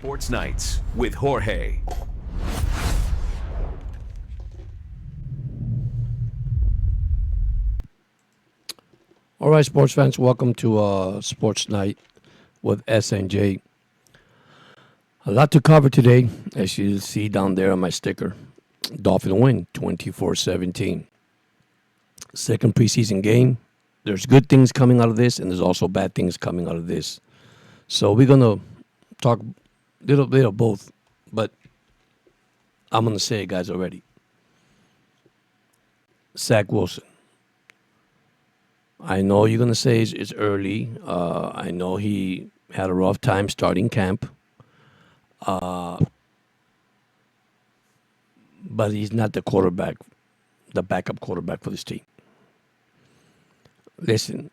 Sports Nights with Jorge. All right, sports fans, welcome to Sports Night with SNJ. A lot to cover today, as you see down there on my sticker. Dolphin win 24-17. Second preseason game. There's good things coming out of this, and there's also bad things coming out of this. So we're going to talk a little bit of both, but I'm going to say it, guys, already. Zach Wilson. I know you're going to say it's early. I know he had a rough time starting camp. But he's not the quarterback, the backup quarterback for this team. Listen,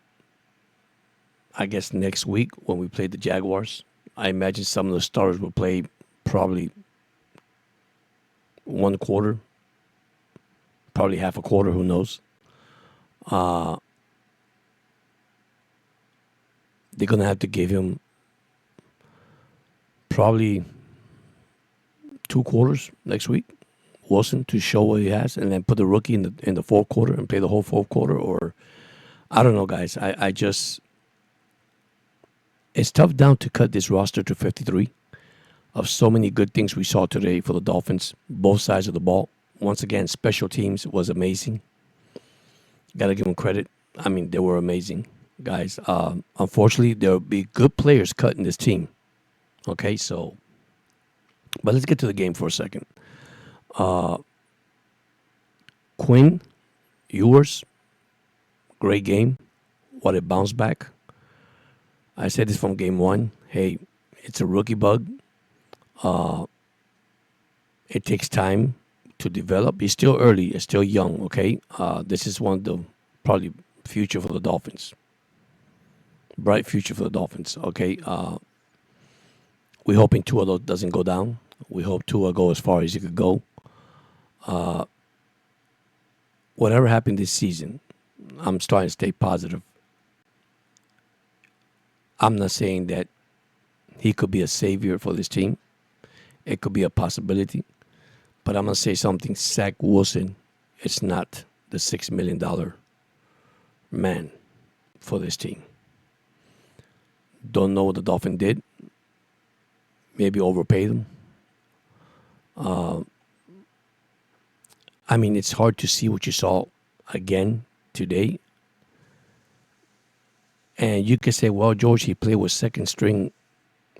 I guess next week when we play the Jaguars, I imagine some of the starters will play probably one quarter, probably half a quarter, who knows. They're going to have to give him probably 2 quarters next week, Wilson, to show what he has, and then put the rookie in the fourth quarter and play the whole fourth quarter. Or I don't know, guys. I just it's tough down to cut this roster to 53 of so many good things we saw today for the Dolphins, both sides of the ball. Once again, special teams was amazing. Got to give them credit. I mean, they were amazing, guys. Unfortunately, there will be good players cut in this team. Okay, so, but let's get to the game for a second. Quin, yours, great game. What a bounce back. I said this from game one. Hey, it's a rookie bug. It takes time to develop. He's still early. He's still young, okay? This is one of the probably future for the Dolphins. Bright future for the Dolphins, okay? We're hoping Tua doesn't go down. We hope Tua go as far as he could go. Whatever happened this season, I'm starting to stay positive. I'm not saying that he could be a savior for this team. It could be a possibility. But I'm going to say something. Zach Wilson is not the $6 million man for this team. Don't know what the Dolphins did. Maybe overpaid him. I mean, it's hard to see what you saw again today. And you could say, well, George, he played with second string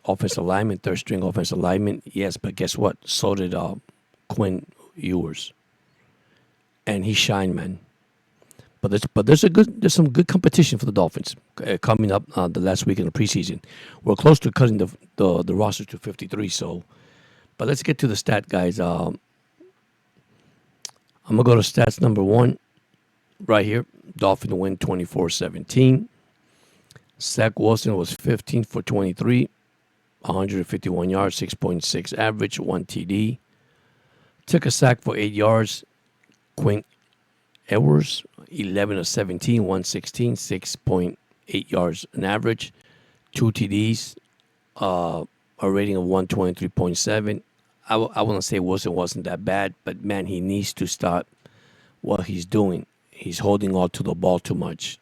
offensive lineman, third string offensive lineman. Yes, but guess what? So did Quin Ewers. And he shined, man. But there's some good competition for the Dolphins coming up the last week in the preseason. We're close to cutting the roster to 53. So, but let's get to the stat, guys. I'm gonna go to stats number one right here. Dolphins win 24-17. Zach Wilson was 15 for 23, 151 yards, 6.6 average, 1 TD. Took a sack for 8 yards. Quin Ewers, 11 of 17, 116, 6.8 yards an average, 2 TDs, a rating of 123.7. I want to say Wilson wasn't that bad, but man, he needs to stop what he's doing. He's holding on to the ball too much.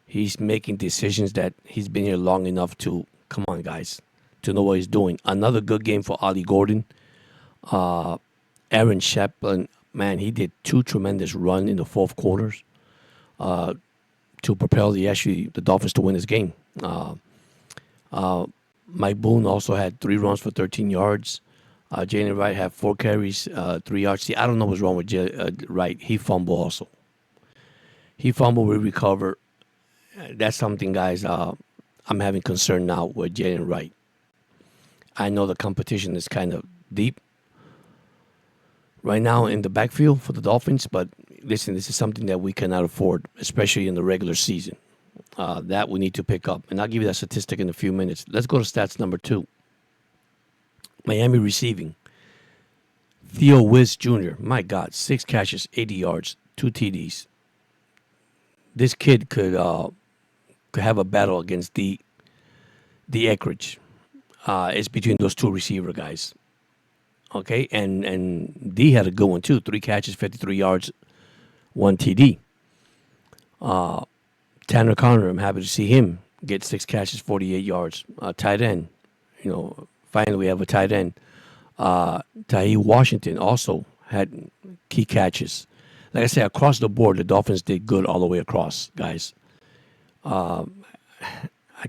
He's making decisions that he's been here long enough to, come on, guys, to know what he's doing. Another good game for Ollie Gordon. Aaron Shepard, man, he did 2 tremendous runs in the fourth quarters to propel the Dolphins to win this game. Mike Boone also had 3 runs for 13 yards. Jalen Wright had 4 carries, 3 yards. See, I don't know what's wrong with Wright. He fumbled also. He fumbled, we recover. That's something, guys, I'm having concern now with Jalen Wright. I know the competition is kind of deep right now in the backfield for the Dolphins, but listen, this is something that we cannot afford, especially in the regular season. That we need to pick up. And I'll give you that statistic in a few minutes. Let's go to stats number 2. Miami receiving. Theo Wiz Jr., my God, 6 catches, 80 yards, 2 TDs. This kid could have a battle against the Eckridge. It's between those two receiver guys. Okay, and D had a good one too. 3 catches, 53 yards, 1 TD. Tanner Conner, I'm happy to see him get 6 catches, 48 yards. Tight end, finally we have a tight end. Tahi Washington also had key catches. Like I said, across the board, the Dolphins did good all the way across, guys. I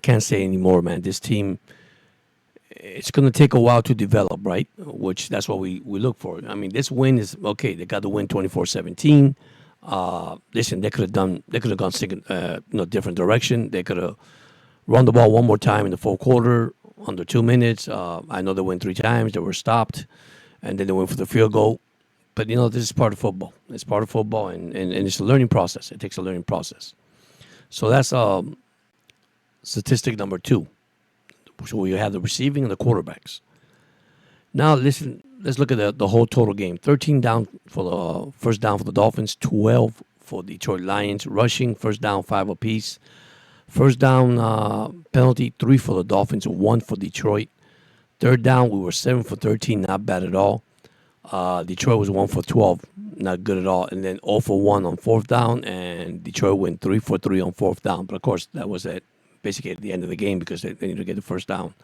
can't say anymore, man. This team, it's going to take a while to develop, right? Which that's what we look for. I mean, this win is okay. They got the win 24-17. Listen, they could have gone different direction. They could have run the ball one more time in the fourth quarter under 2 minutes. I know they went 3 times. They were stopped, and then they went for the field goal. But this is part of football. It's part of football, and it's a learning process. It takes a learning process. So that's statistic number 2. So we have the receiving and the quarterbacks. Now listen, let's look at the whole total game. 13 down for the first down for the Dolphins, 12 for Detroit Lions. Rushing, first down, 5 apiece. First down penalty, 3 for the Dolphins, 1 for Detroit. Third down, we were 7 for 13, not bad at all. Detroit was 1 for 12, not good at all. And then 0 for 1 on fourth down, and Detroit went 3 for 3 on fourth down. But of course, that was basically at the end of the game because they needed to get the first down.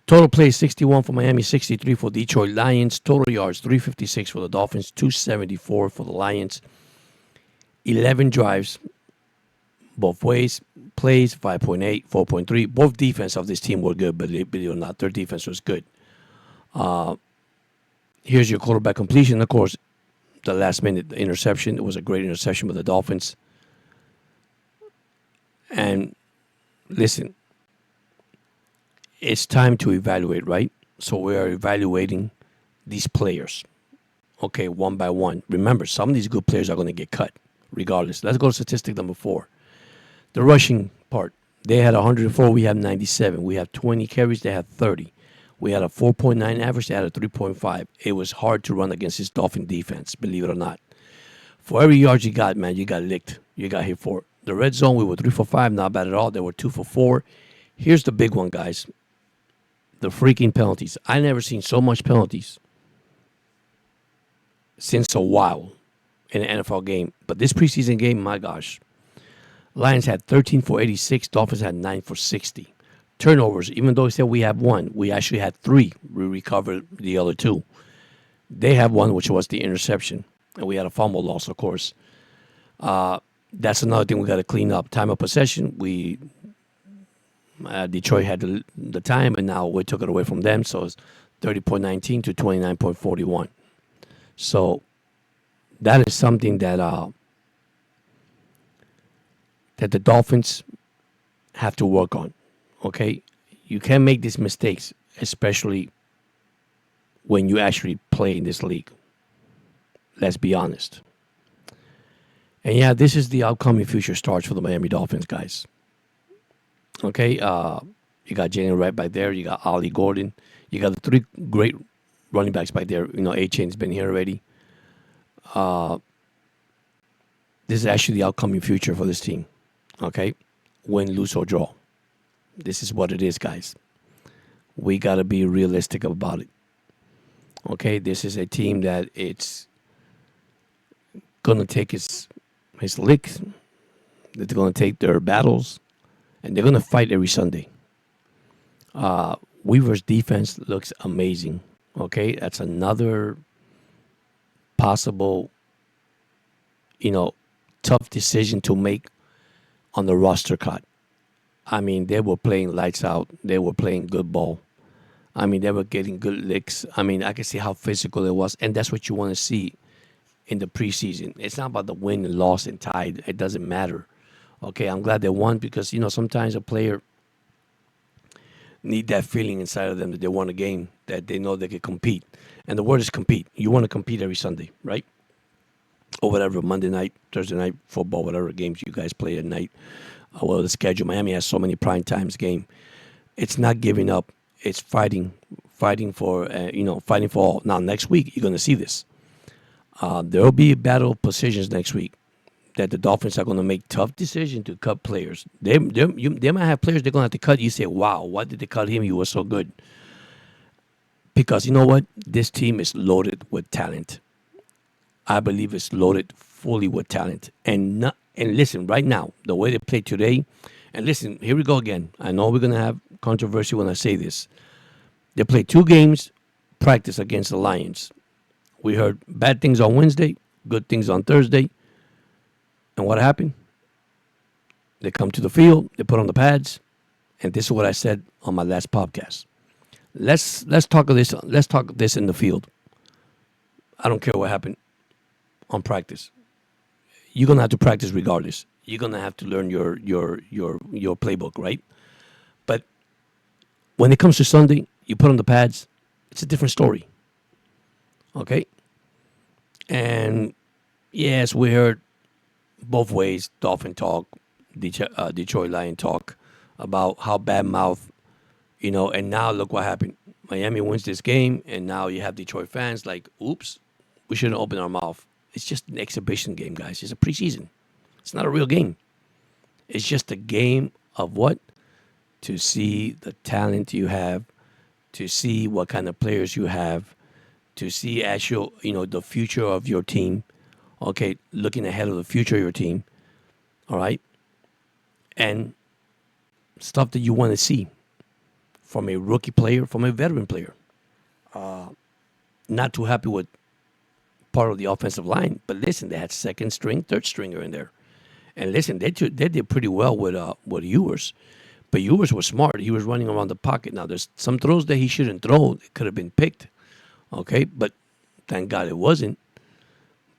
Total plays 61 for Miami, 63 for Detroit Lions. Total yards 356 for the Dolphins, 274 for the Lions. 11 drives both ways. Plays 5.8, 4.3. Both defense of this team were good, but believe it or not, their defense was good. Here's your quarterback completion. Of course, the last minute interception. It was a great interception by the Dolphins. And listen, it's time to evaluate, right? So we are evaluating these players, okay, one by one. Remember, some of these good players are going to get cut regardless. Let's go to statistic number 4. The rushing part. They had 104. We have 97. We have 20 carries. They had 30. We had a 4.9 average. They had a 3.5. It was hard to run against this Dolphin defense, believe it or not. For every yard you got, man, you got licked. You got hit for it. The red zone, we were 3 for 5, not bad at all. They were 2 for 4. Here's the big one, guys. The freaking penalties. I never seen so much penalties since a while in an NFL game. But this preseason game, my gosh. Lions had 13 for 86. Dolphins had 9 for 60. Turnovers, even though we said we have 1, we actually had 3. We recovered the other 2. They have 1, which was the interception. And we had a fumble loss, of course. That's another thing we got to clean up. Time of possession, Detroit had the time, and now we took it away from them. So it's 30.19 to 29.41. So that is something that the Dolphins have to work on. Okay, you can't make these mistakes, especially when you actually play in this league. Let's be honest. And yeah, this is the upcoming future stars for the Miami Dolphins, guys. Okay, you got Jalen Wright back there. You got Ollie Gordon. You got the 3 great running backs back there. A-Chain's been here already. This is actually the upcoming future for this team. Okay, win, lose, or draw. This is what it is, guys. We got to be realistic about it. Okay, this is a team that it's going to take his licks. They're going to take their battles. And they're going to fight every Sunday. Weaver's defense looks amazing. Okay, that's another possible, tough decision to make on the roster cut. I mean, they were playing lights out. They were playing good ball. I mean, they were getting good licks. I mean, I can see how physical it was. And that's what you want to see in the preseason. It's not about the win and loss and tie. It doesn't matter. Okay, I'm glad they won because, sometimes a player need that feeling inside of them that they won a game, that they know they can compete. And the word is compete. You want to compete every Sunday, right? Or whatever, Monday night, Thursday night, football, whatever games you guys play at night. The schedule. Miami has so many prime times game. It's not giving up. It's fighting for all. Now, next week, you're going to see this. There will be battle positions next week. that the Dolphins are going to make tough decisions to cut players. They might have players they're going to have to cut. You say, wow, why did they cut him? He was so good. Because you know what? This team is loaded with talent. I believe it's loaded fully with talent. And listen, right now, the way they play today, and listen, here we go again. I know we're going to have controversy when I say this. They played 2 games, practice against the Lions. We heard bad things on Wednesday, good things on Thursday. And what happened? They come to the field, they put on the pads, and this is what I said on my last podcast. Let's talk of this. Let's talk this in the field. I don't care what happened on practice. You're gonna have to practice regardless. You're gonna have to learn your playbook, right? But when it comes to Sunday, you put on the pads. It's a different story. Okay. And yes, we heard both ways, Dolphin talk, Detroit Lion talk, about how bad mouth, and now look what happened. Miami wins this game, and now you have Detroit fans like, oops, we shouldn't open our mouth. It's just an exhibition game, guys. It's a preseason. It's not a real game. It's just a game of what? To see the talent you have, to see what kind of players you have, to see actual, the future of your team. Okay, looking ahead of the future of your team. All right. And stuff that you want to see from a rookie player, from a veteran player. Not too happy with part of the offensive line, but listen, they had second string, third stringer in there. And listen, they did pretty well with Ewers. But Ewers was smart. He was running around the pocket. Now, there's some throws that he shouldn't throw. It could have been picked. Okay, but thank God it wasn't.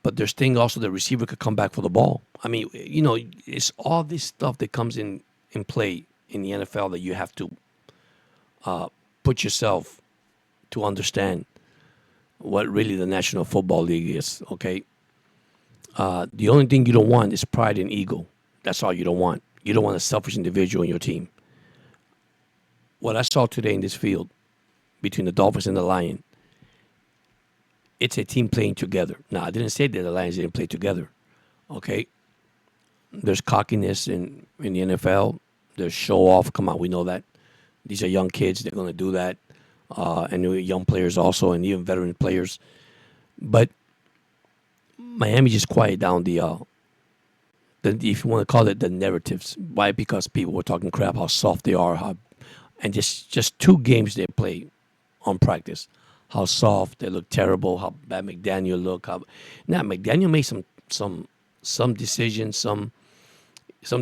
But there's thing also the receiver could come back for the ball. I mean, it's all this stuff that comes in play in the NFL that you have to put yourself to understand what really the National Football League is, okay? The only thing you don't want is pride and ego. That's all you don't want. You don't want a selfish individual in your team. What I saw today in this field between the Dolphins and the Lions, it's a team playing together. Now, I didn't say that the Lions didn't play together, okay? There's cockiness in the NFL. There's show off. Come on, we know that. These are young kids. They're going to do that. And young players also, and even veteran players. But Miami just quiet down the if you want to call it, the narratives. Why? Because people were talking crap, how soft they are, and just 2 games they play on practice. How soft they look, terrible. How bad McDaniel look. Now McDaniel made some decisions, some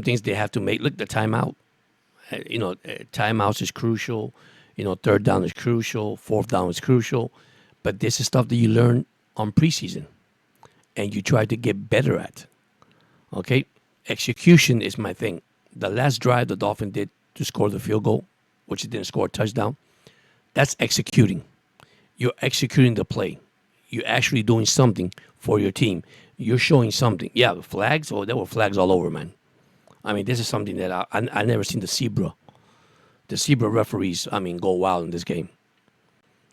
things they have to make. Look, the timeout. Timeouts is crucial. Third down is crucial. Fourth down is crucial. But this is stuff that you learn on preseason, and you try to get better at. Okay, execution is my thing. The last drive the Dolphins did to score the field goal, which it didn't score a touchdown. That's executing. You're executing the play. You're actually doing something for your team. You're showing something. Yeah, the flags. Oh, there were flags all over, man. I mean, this is something that I never seen the zebra referees. I mean, go wild in this game.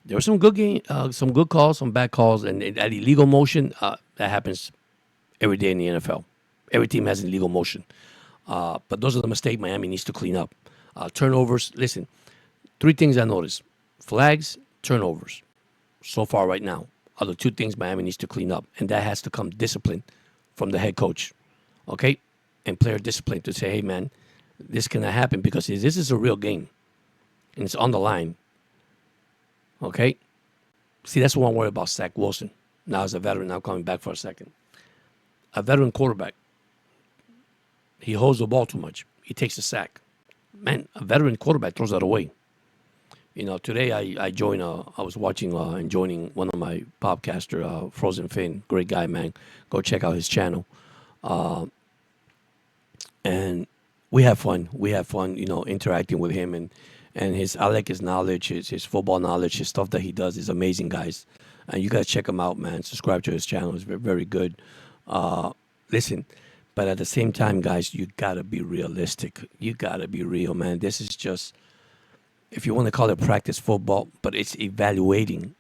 There were some good calls, some bad calls, and that illegal motion that happens every day in the NFL. Every team has an illegal motion, but those are the mistakes Miami needs to clean up. Turnovers. Listen, 3 things I noticed: flags, turnovers. So far, right now, are the 2 things Miami needs to clean up, and that has to come discipline from the head coach. Okay. And player discipline to say, hey, man, this cannot happen because this is a real game. And it's on the line. Okay? See, that's what I'm worried about Zach Wilson. Now, as a veteran, now coming back for a second. A veteran quarterback, he holds the ball too much. He takes a sack. Man, a veteran quarterback throws that away. Today I joined, I was watching and joining one of my podcaster, Frozen Finn. Great guy, man. Go check out his channel. And we have fun. Interacting with him, and I like his knowledge, his football knowledge, his stuff that he does is amazing, guys. And you guys check him out, man. Subscribe to his channel. It's very, very good. Listen, but at the same time, guys, you gotta be realistic. You gotta be real, man. This is just, if you want to call it practice football, but it's evaluating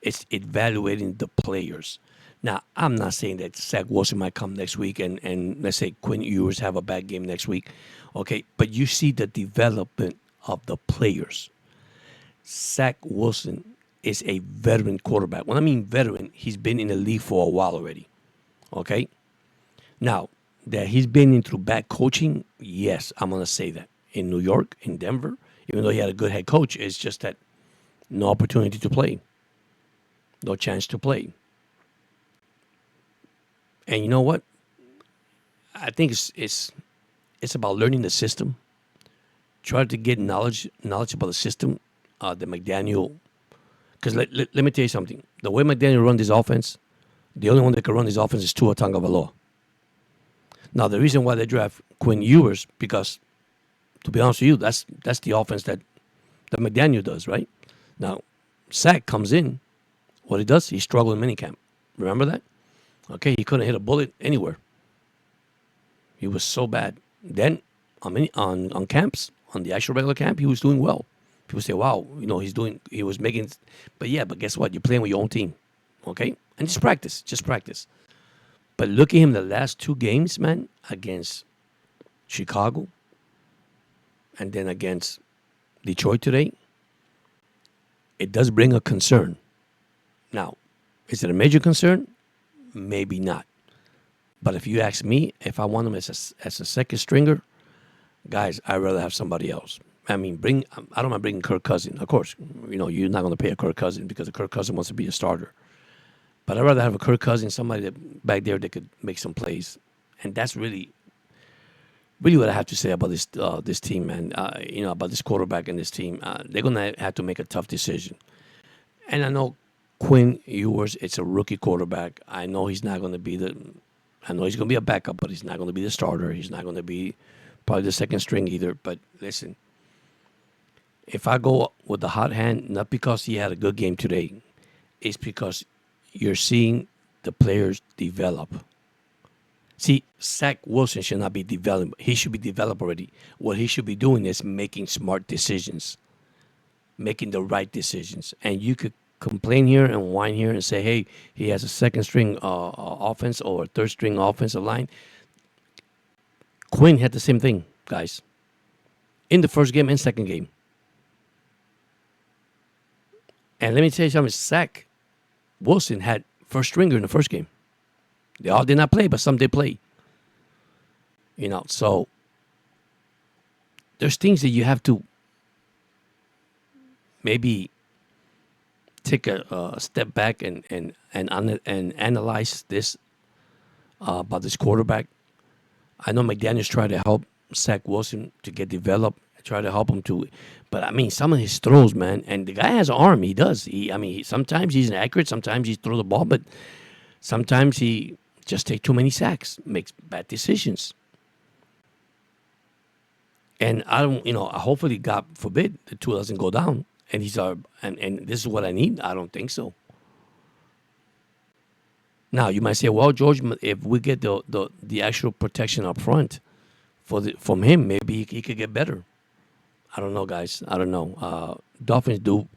the players. Now, I'm not saying that Zach Wilson might come next week and let's say Quinn Ewers have a bad game next week. Okay, but you see the development of the players. Zach Wilson is a veteran quarterback. When I mean veteran, he's been in the league for a while already. Okay? Now, that he's been in through bad coaching, yes, I'm going to say that. In New York, in Denver, even though he had a good head coach, it's just that no opportunity to play, no chance to play. And you know what? I think it's about learning the system. Try to get knowledge about the system. The McDaniel, because let me tell you something. The way McDaniel runs this offense, the only one that can run this offense is Tua Tagovailoa. Now the reason why they draft Quinn Ewers, because to be honest with you, that's the offense that McDaniel does, right? Now, Zach comes in. What he does, he struggled in minicamp. Remember that? Okay, he couldn't hit a bullet anywhere. He was so bad. Then on camps, on the actual regular camp, he was doing well. People say, "Wow, he was making." But guess what? You're playing with your own team, okay? And just practice. But look at him the last two games, man, against Chicago, and then against Detroit today. It does bring a concern. Now, is it a major concern? Maybe not. But if you ask me, if I want him as a second stringer, guys, I'd rather have somebody else. I mean, I don't mind bringing Kirk Cousins. Of course, you're not going to pay a Kirk Cousins because a Kirk Cousins wants to be a starter. But I'd rather have a Kirk Cousins, somebody that back there that could make some plays. And that's really what I have to say about this team, man. About this quarterback and this team. They're going to have to make a tough decision. And I know Quinn Ewers, it's a rookie quarterback. I know he's not going to be I know he's going to be a backup, but he's not going to be the starter. He's not going to be probably the second string either. But listen, if I go with the hot hand, not because he had a good game today, it's because you're seeing the players develop. See, Zach Wilson should not be developed. He should be developed already. What he should be doing is making smart decisions, making the right decisions. And you could complain here and whine here and say, hey, he has a second string offense or a third string offensive line. Quinn had the same thing, guys, in the first game and second game. And let me tell you something, Zach Wilson had first stringer in the first game. They all did not play, but some did play. So there's things that you have to maybe take a step back and analyze this about this quarterback. I know McDaniel's trying to help Zach Wilson to get developed, try to help him to, but I mean some of his throws, man, and the guy has an arm. He does. Sometimes he's inaccurate, sometimes he throws the ball, but sometimes he just takes too many sacks, makes bad decisions. And I don't, hopefully, God forbid, the Tua doesn't go down. And and this is what I need. I don't think so. Now you might say, well, George, if we get the actual protection up front from him, maybe he could get better. I don't know, guys. I don't know. Dolphins do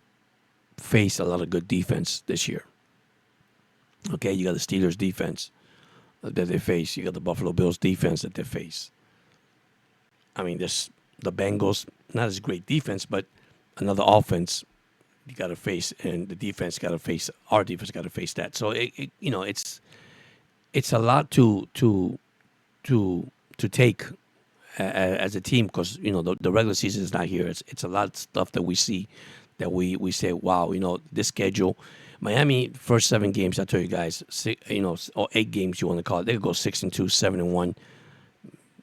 face a lot of good defense this year. Okay, you got the Steelers defense that they face. You got the Buffalo Bills defense that they face. I mean, there's the Bengals, not as great defense, but another offense you got to face, and the defense got to face. Our defense got to face that. So it's a lot to take as a team because the regular season is not here. It's a lot of stuff that we see that we say, wow, this schedule. Miami first 7 games, I tell you guys, or 8 games you want to call it. They could go 6-2, 7-1.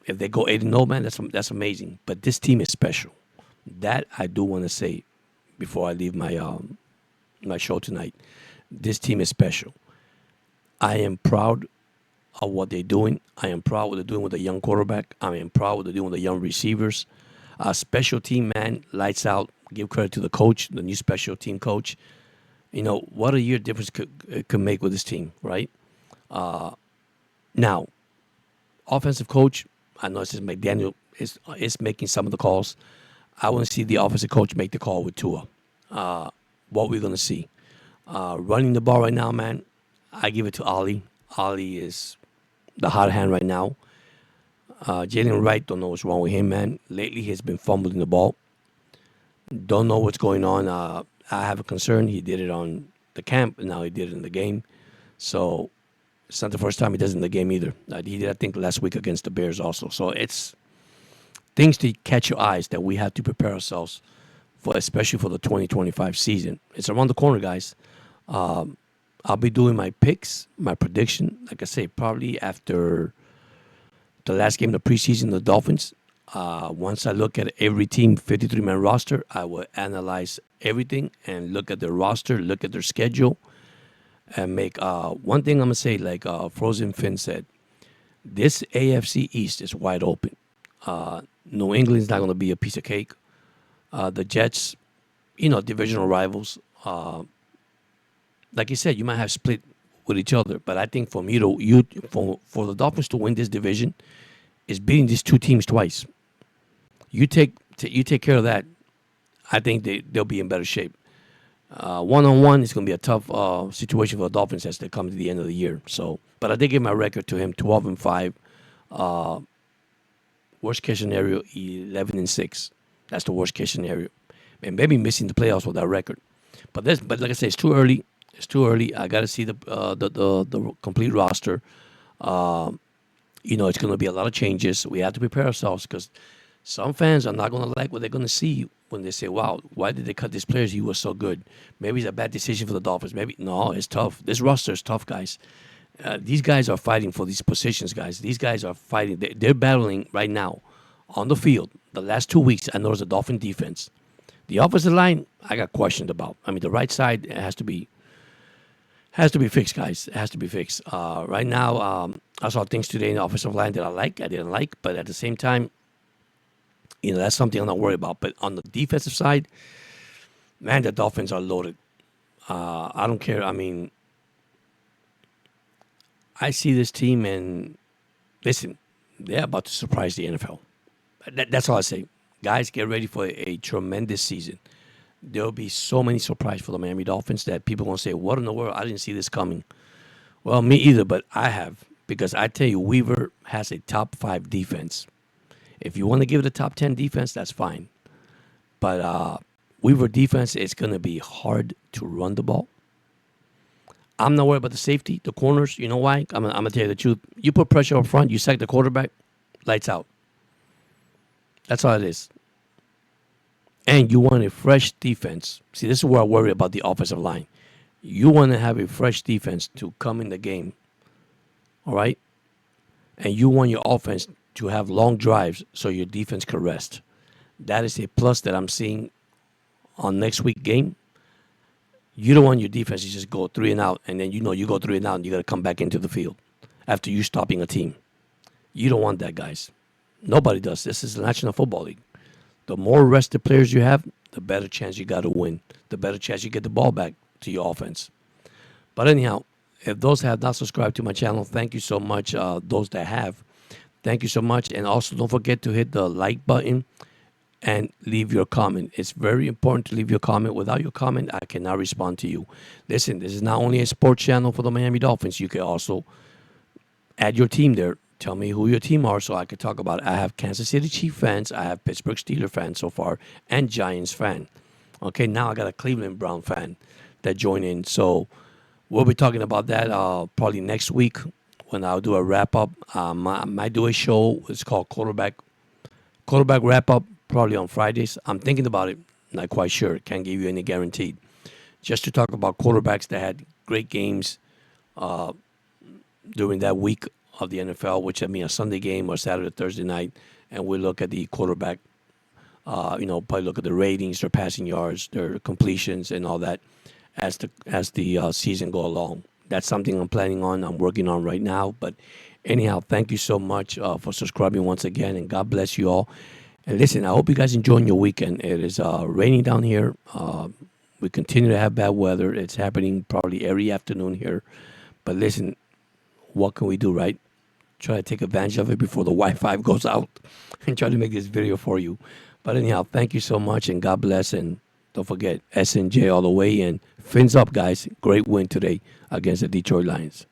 If they go 8-0, man, that's amazing. But this team is special. That I do want to say before I leave my show tonight. This team is special. I am proud of what they're doing. I am proud of what they're doing with the young quarterback. I am proud of what they're doing with the young receivers. Special team, man, lights out. Give credit to the coach, the new special team coach. What a year difference could make with this team, right? Now, offensive coach, I know it says McDaniel is making some of the calls. I want to see the offensive coach make the call with Tua. What we're going to see. Running the ball right now, man, I give it to Ali. Ali is the hot hand right now. Jalen Wright, don't know what's wrong with him, man. Lately, he's been fumbling the ball. Don't know what's going on. I have a concern. He did it on the camp, and now he did it in the game. So it's not the first time he does it in the game either. He did, I think, last week against the Bears also. So it's things to catch your eyes that we have to prepare ourselves for, especially for the 2025 season. It's around the corner, guys. I'll be doing my picks, my prediction, like I say, probably after the last game of the preseason, the Dolphins. Once I look at every team, 53-man roster, I will analyze everything and look at their roster, look at their schedule, and make one thing I'm going to say, like Frozen Finn said, this AFC East is wide open. New England's not going to be a piece of cake. The Jets, divisional rivals. Like you said, you might have split with each other, but I think for the Dolphins to win this division is beating these two teams twice. You take care of that, I think they'll be in better shape. One-on-one is going to be a tough situation for the Dolphins as they come to the end of the year. So, but I did give my record to him, 12-5. Worst case scenario, 11-6. That's the worst case scenario, and maybe missing the playoffs with that record. But like I say, it's too early. It's too early. I got to see the complete roster. It's going to be a lot of changes. We have to prepare ourselves because some fans are not going to like what they're going to see when they say, wow, why did they cut this player? He was so good. Maybe it's a bad decision for the Dolphins. Maybe, no, it's tough. This roster is tough, guys. These guys are fighting for these positions, guys. These guys are fighting. They're battling right now on the field. The last 2 weeks, I noticed the Dolphin defense. The offensive line, I got questioned about. I mean, the right side has to be fixed, guys. It has to be fixed. Right now, I saw things today in the offensive line that I didn't like, but at the same time, that's something I'm not worried about. But on the defensive side, man, the Dolphins are loaded. I don't care. I mean, I see this team, and listen, they're about to surprise the NFL. That's all I say. Guys, get ready for a tremendous season. There will be so many surprises for the Miami Dolphins that people are going to say, what in the world? I didn't see this coming. Well, me either, but I have. Because I tell you, Weaver has a top 5 defense. If you want to give it a top 10 defense, that's fine. But Weaver defense is going to be hard to run the ball. I'm not worried about the safety, the corners. You know why? I'm going to tell you the truth. You put pressure up front, you sack the quarterback, lights out. That's all it is. And you want a fresh defense. See, this is where I worry about the offensive line. You want to have a fresh defense to come in the game. All right? And you want your offense to have long drives so your defense can rest. That is a plus that I'm seeing on next week game. You don't want your defense to just go 3 and out, and then you go 3 and out, and you got to come back into the field after you stopping a team. You don't want that, guys. Nobody does. This is the National Football League. The more rested players you have, the better chance you got to win. The better chance you get the ball back to your offense. But anyhow, if those have not subscribed to my channel, thank you so much. Those that have, thank you so much. And also don't forget to hit the like button and leave your comment. It's very important to leave your comment. Without your comment, I cannot respond to you. Listen, this is not only a sports channel for the Miami Dolphins. You can also add your team there. Tell me who your team are so I could talk about it. I have Kansas City Chiefs fans. I have Pittsburgh Steelers fans so far and Giants fan. Okay, now I got a Cleveland Brown fan that joined in. So we'll be talking about that probably next week when I'll do a wrap-up. I might do a show. It's called Quarterback Wrap-Up, probably on Fridays. I'm thinking about it. Not quite sure. Can't give you any guaranteed. Just to talk about quarterbacks that had great games during that week of the NFL, which I mean a Sunday game or Saturday, Thursday night, and we look at the quarterback, probably look at the ratings, their passing yards, their completions, and all that as the season go along. That's something I'm planning on. I'm working on right now. But anyhow, thank you so much for subscribing once again, and God bless you all. And listen, I hope you guys enjoying your weekend. It is raining down here. We continue to have bad weather. It's happening probably every afternoon here. But listen, what can we do, right? Try to take advantage of it before the Wi-Fi goes out and try to make this video for you. But anyhow, thank you so much, and God bless, and Don't forget, SNJ all the way. And fins up, guys. Great win today against the Detroit Lions.